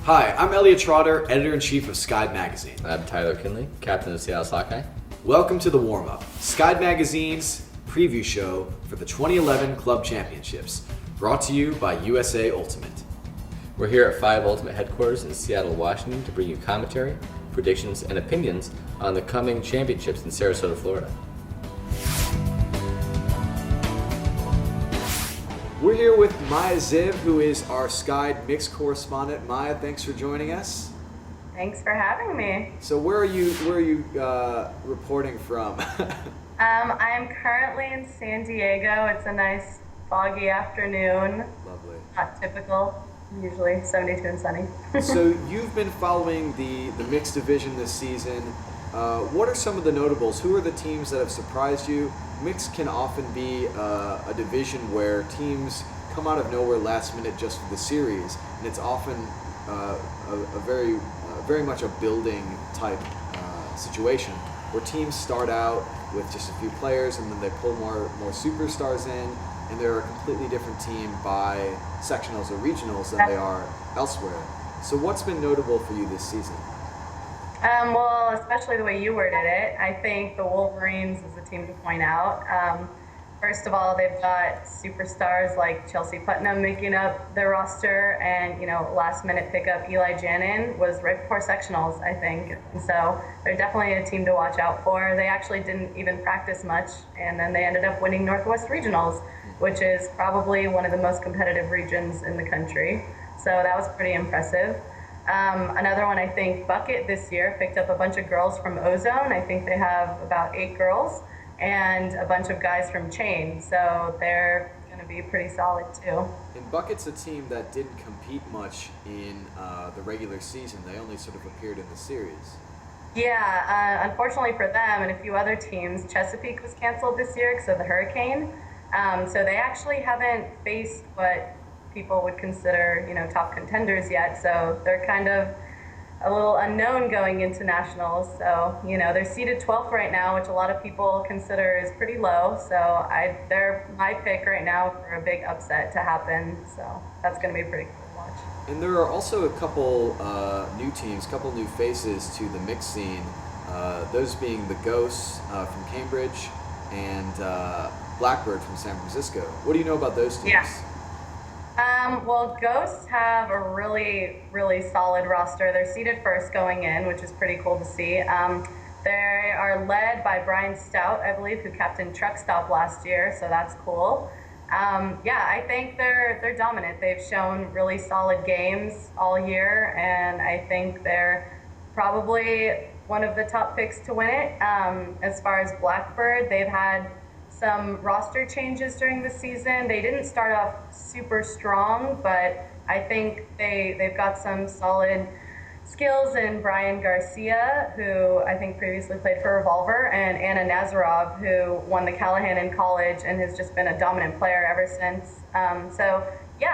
Hi, I'm Elliot Trotter, Editor-in-Chief of Scoober Magazine. I'm Tyler Kinley, Captain of Seattle Sockeye. Welcome to The Warm-Up, Scoober Magazine's preview show for the 2011 Club Championships, brought to you by USA Ultimate. We're here at 5 Ultimate headquarters in Seattle, Washington to bring you commentary, predictions, and opinions on the coming championships in Sarasota, Florida. We're here with Maya Ziv, who is our Scoober mixed correspondent. Maya, thanks for joining us. Thanks for having me. So where are you reporting from? I'm currently in San Diego. It's a nice foggy afternoon. Lovely. Not typical, usually 72 and sunny. So you've been following the mixed division this season. What are some of the notables? Who are the teams that have surprised you? Mixed can often be a division where teams come out of nowhere last minute just for the series, and it's often a very much a building type situation where teams start out with just a few players and then they pull more superstars in, and they're a completely different team by sectionals or regionals than they are elsewhere. So what's been notable for you this season? Well, especially the way you worded it, I think the Wolverines is a team to point out. First of all, they've got superstars like Chelsea Putnam making up their roster, and last minute pickup Eli Janin was right before sectionals, I think. And so they're definitely a team to watch out for. They actually didn't even practice much, and then they ended up winning Northwest Regionals, which is probably one of the most competitive regions in the country. So that was pretty impressive. Another one, I think Bucket this year picked up a bunch of girls from Ozone. I think they have about 8 girls and a bunch of guys from Chain. So they're going to be pretty solid too. And Bucket's a team that didn't compete much in the regular season. They only sort of appeared in the series. Yeah, unfortunately for them and a few other teams, Chesapeake was canceled this year because of the hurricane. So they actually haven't faced what people would consider, top contenders yet. So they're kind of a little unknown going into nationals. So, they're seeded 12th right now, which a lot of people consider is pretty low. So they're my pick right now for a big upset to happen. So that's going to be pretty cool to watch. And there are also a couple new teams, couple new faces to the mixed scene. Those being the Ghosts from Cambridge and Blackbird from San Francisco. What do you know about those teams? Yeah. Well, Ghosts have a really, really solid roster. They're seeded first going in, which is pretty cool to see. They are led by Brian Stout, I believe, who captained Truck Stop last year, so that's cool. I think they're dominant. They've shown really solid games all year, and I think they're probably one of the top picks to win it. As far as Blackbird, they've had some roster changes during the season. They didn't start off super strong, but I think they've got some solid skills in Brian Garcia, who I think previously played for Revolver, and Anna Nazarov, who won the Callahan in college and has just been a dominant player ever since.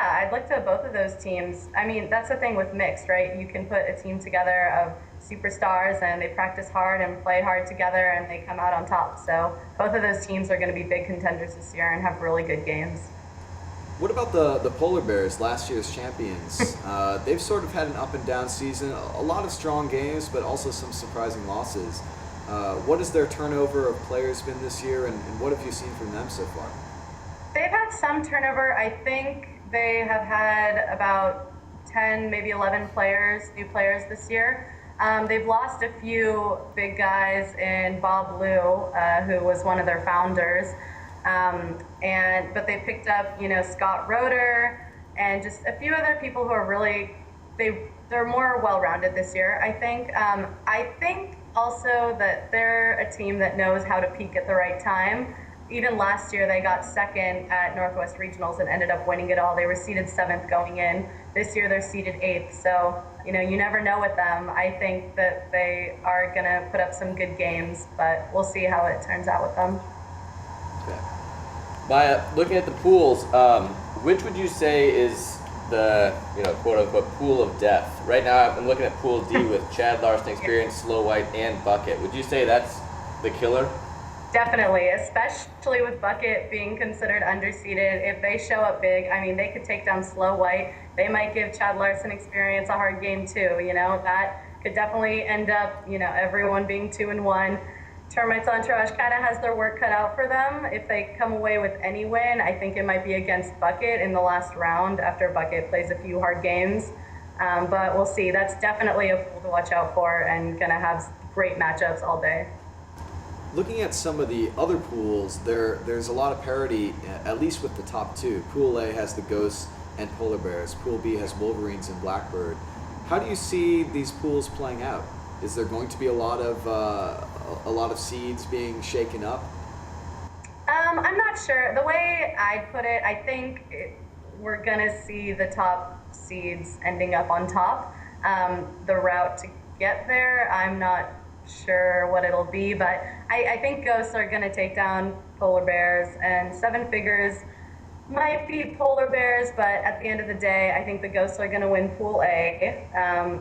I'd look to both of those teams. I mean, that's the thing with mixed, right? You can put a team together of superstars and they practice hard and play hard together and they come out on top. So both of those teams are going to be big contenders this year and have really good games. What about the Polar Bears, last year's champions? They've sort of had an up and down season, a lot of strong games, but also some surprising losses. What has their turnover of players been this year, and what have you seen from them so far? They've had some turnover. I think they have had about 10, maybe 11 new players this year. They've lost a few big guys in Bob Liu, who was one of their founders. But they picked up, Scott Roeder and just a few other people who are really, they're more well-rounded this year, I think. I think also that they're a team that knows how to peak at the right time. Even last year, they got second at Northwest Regionals and ended up winning it all. They were seeded 7th going in. This year, they're seeded 8th. So, you never know with them. I think that they are going to put up some good games, but we'll see how it turns out with them. Okay. Maya, looking at the pools, which would you say is the, quote-unquote pool of death? Right now, I'm looking at Pool D with Chad Larson Experience, Slow White, and Bucket. Would you say that's the killer? Definitely, especially with Bucket being considered underseeded. If they show up big, I mean, they could take down Slow White. They might give Chad Larson Experience a hard game too. That could definitely end up, everyone being 2-1. Termites Entourage kind of has their work cut out for them. If they come away with any win, I think it might be against Bucket in the last round after Bucket plays a few hard games. But we'll see. That's definitely a pool to watch out for and going to have great matchups all day. Looking at some of the other pools, there's a lot of parity, at least with the top two. Pool A has the Ghosts and Polar Bears. Pool B has Wolverines and Blackbird. How do you see these pools playing out? Is there going to be a lot of seeds being shaken up? I'm not sure. The way I'd put it, I think we're gonna see the top seeds ending up on top. The route to get there, I'm not sure what it'll be, but I think Ghosts are going to take down Polar Bears, and Seven Figures might be Polar Bears, but at the end of the day, I think the Ghosts are going to win Pool A.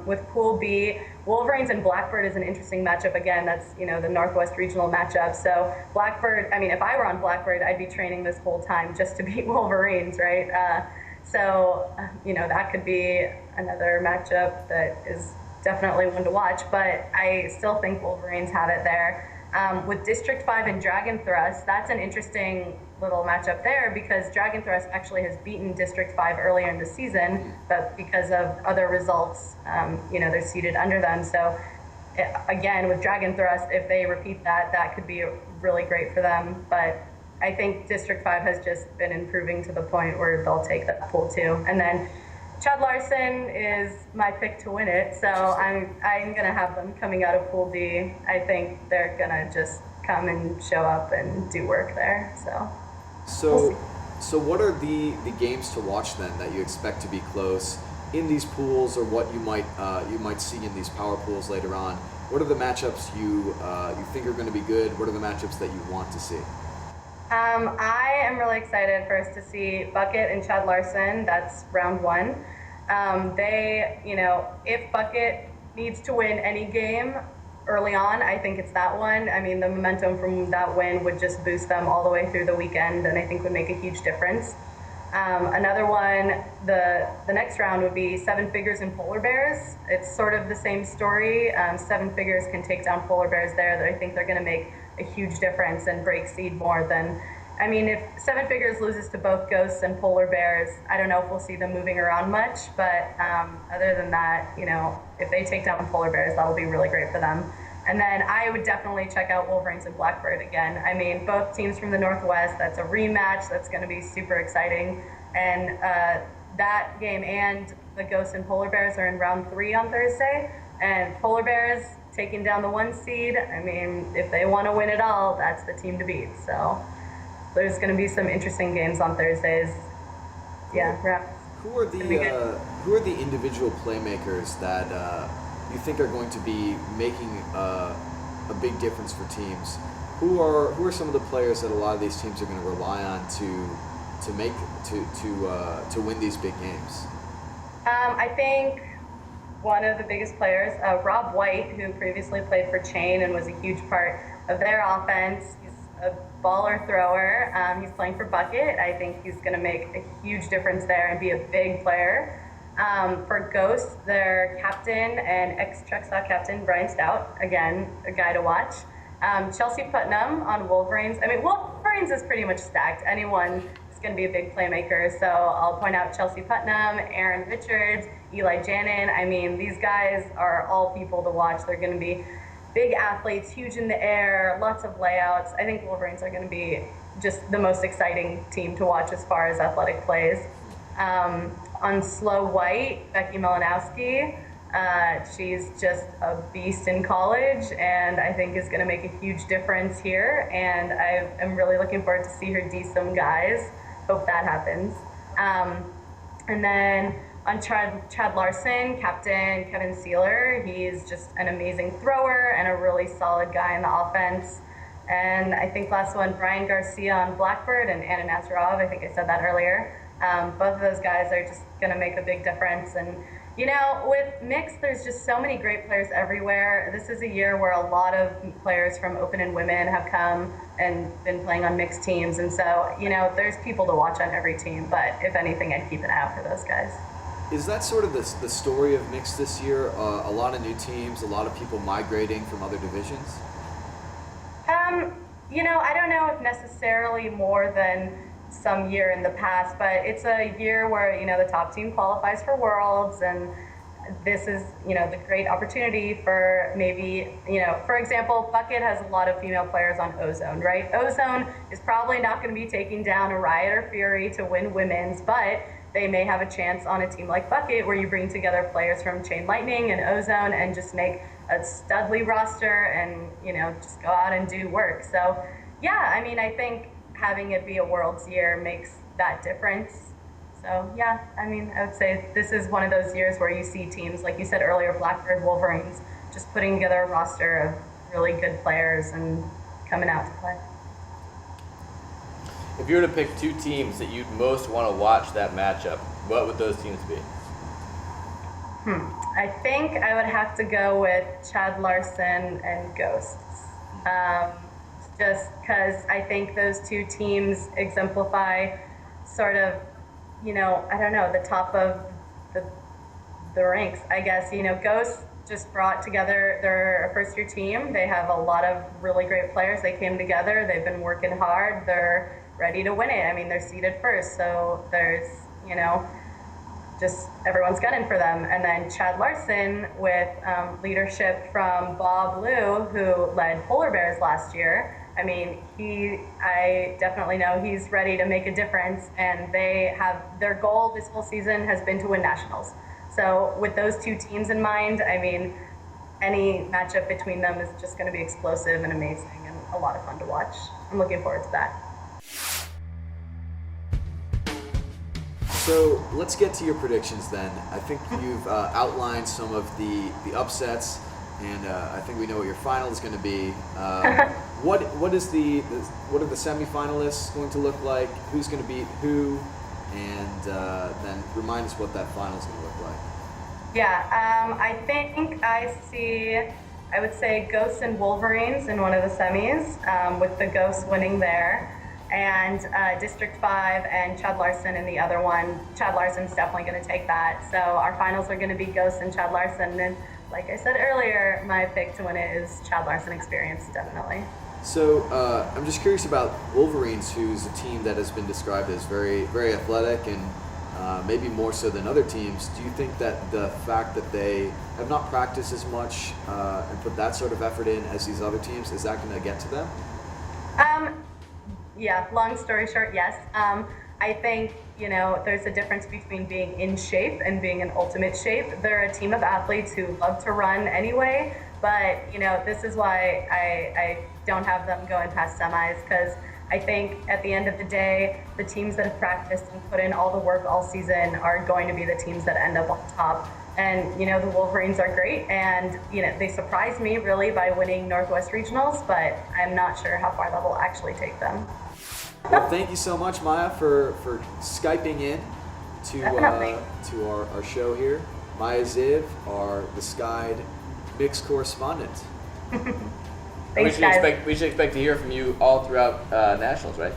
With Pool B, Wolverines and Blackbird is an interesting matchup. Again, that's the Northwest Regional matchup. So Blackbird, I mean, if I were on Blackbird, I'd be training this whole time just to beat Wolverines, right? That could be another matchup that is definitely one to watch, but I still think Wolverines have it there. With District 5 and Dragon Thrust, that's an interesting little matchup there because Dragon Thrust actually has beaten District 5 earlier in the season, but because of other results, they're seated under them. So again, with Dragon Thrust, if they repeat that, that could be really great for them. But I think District 5 has just been improving to the point where they'll take that pool too. And then Chad Larson is my pick to win it, so I'm gonna have them coming out of Pool D. I think they're gonna just come and show up and do work there. So what are the games to watch then that you expect to be close in these pools, or what you might see in these power pools later on? What are the matchups you think are going to be good? What are the matchups that you want to see? I am really excited first to see Bucket and Chad Larson. That's round one. If Bucket needs to win any game early on, I think it's that one. I mean, the momentum from that win would just boost them all the way through the weekend, and I think would make a huge difference. Another one, the next round would be Seven Figures and Polar Bears. It's sort of the same story. Seven Figures can take down Polar Bears there. I think they're going to make a huge difference and break seed more than, if Seven Figures loses to both Ghosts and Polar Bears, I don't know if we'll see them moving around much, but other than that, if they take down Polar Bears, that'll be really great for them. And then I would definitely check out Wolverines and Blackbird again. I mean, both teams from the Northwest, that's a rematch, that's going to be super exciting. And that game and the Ghosts and Polar Bears are in round 3 on Thursday, and Polar Bears taking down the 1 seed. I mean, if they want to win it all, that's the team to beat. So there's going to be some interesting games on Thursdays. Yeah. Who are the individual playmakers that you think are going to be making a big difference for teams? Who are some of the players that a lot of these teams are going to rely on to win these big games? I think one of the biggest players, Rob White, who previously played for Chain and was a huge part of their offense. He's a baller thrower. He's playing for Bucket. I think he's going to make a huge difference there and be a big player. For Ghosts, their captain and ex-Truck Stop captain, Brian Stout, again, a guy to watch. Chelsea Putnam on Wolverines. I mean, Wolverines is pretty much stacked. Anyone is going to be a big playmaker. So I'll point out Chelsea Putnam, Aaron Richards, Eli Janin. I mean, these guys are all people to watch. They're going to be big athletes, huge in the air, lots of layouts. I think Wolverines are going to be just the most exciting team to watch as far as athletic plays. On Slow White, Becky Melanowski, she's just a beast in college and I think is going to make a huge difference here. And I am really looking forward to see her D some guys. Hope that happens. And then on Chad Larson, Captain Kevin Sealer, he's just an amazing thrower and a really solid guy in the offense. And I think last one, Brian Garcia on Blackbird and Anna Nazarov, I think I said that earlier. Both of those guys are just going to make a big difference. And, With mixed, there's just so many great players everywhere. This is a year where a lot of players from Open and Women have come and been playing on mixed teams. And so, there's people to watch on every team. But if anything, I'd keep an eye out for those guys. Is that sort of the story of mixed this year? A lot of new teams, a lot of people migrating from other divisions? I don't know if necessarily more than some year in the past, but it's a year where, the top team qualifies for Worlds, and this is, the great opportunity for maybe, for example, Bucket has a lot of female players on Ozone, right? Ozone is probably not going to be taking down a Riot or Fury to win women's, but they may have a chance on a team like Bucket where you bring together players from Chain Lightning and Ozone and just make a studly roster and, just go out and do work. So, yeah, I think having it be a Worlds year makes that difference. So, yeah, I would say this is one of those years where you see teams, like you said earlier, Blackbird, Wolverines, just putting together a roster of really good players and coming out to play. If you were to pick two teams that you'd most want to watch that matchup, what would those teams be? I think I would have to go with Chad Larson and Ghosts. Just because I think those two teams exemplify sort of, the top of the ranks, I guess. Ghosts just brought together their first-year team. They have a lot of really great players. They came together. They've been working hard. They're ready to win it. They're seeded first, so there's, just everyone's gunning for them. And then Chad Larson with leadership from Bob Liu, who led Polar Bears last year. I definitely know he's ready to make a difference, and their goal this whole season has been to win nationals. So with those two teams in mind, any matchup between them is just going to be explosive and amazing and a lot of fun to watch. I'm looking forward to that. So let's get to your predictions then. I think you've outlined some of the upsets, and I think we know what your final is going to be. What are the semifinalists going to look like? Who's going to beat who? And then remind us what that final is going to look like. Yeah, I think I would say Ghosts and Wolverines in one of the semis, with the Ghosts winning there. And District 5 and Chad Larson in the other one. Chad Larson's definitely going to take that. So our finals are going to be Ghost and Chad Larson. And like I said earlier, my pick to win it is Chad Larson Experience, definitely. So I'm just curious about Wolverines, who's a team that has been described as very, very athletic and maybe more so than other teams. Do you think that the fact that they have not practiced as much and put that sort of effort in as these other teams, is that going to get to them? Yeah, long story short, yes. I think, there's a difference between being in shape and being in ultimate shape. They're a team of athletes who love to run anyway, but, this is why I don't have them going past semis, because I think at the end of the day, the teams that have practiced and put in all the work all season are going to be the teams that end up on top. And, the Wolverines are great, and, they surprised me really by winning Northwest Regionals, but I'm not sure how far that will actually take them. Well, thank you so much, Maya, for Skyping in to our show here. Maya Ziv, the Skied mixed correspondent. Thanks, guys. We should expect to hear from you all throughout nationals, right?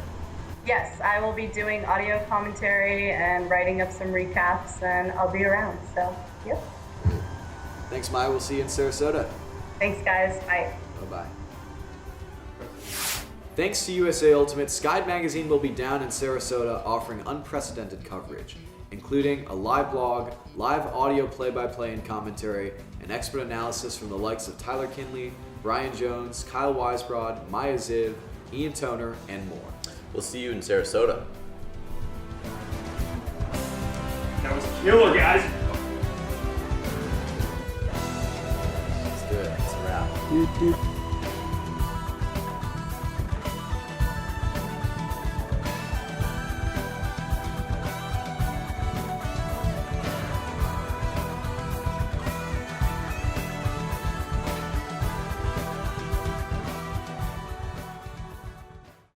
Yes, I will be doing audio commentary and writing up some recaps, and I'll be around. So, yep. Thanks, Maya. We'll see you in Sarasota. Thanks, guys. Bye. Bye-bye. Thanks to USA Ultimate, Skied Magazine will be down in Sarasota offering unprecedented coverage, including a live blog, live audio play-by-play and commentary, and expert analysis from the likes of Tyler Kinley, Brian Jones, Kyle Weisbrod, Maya Ziv, Ian Toner, and more. We'll see you in Sarasota. That was killer, guys. Let's do it. It's a wrap.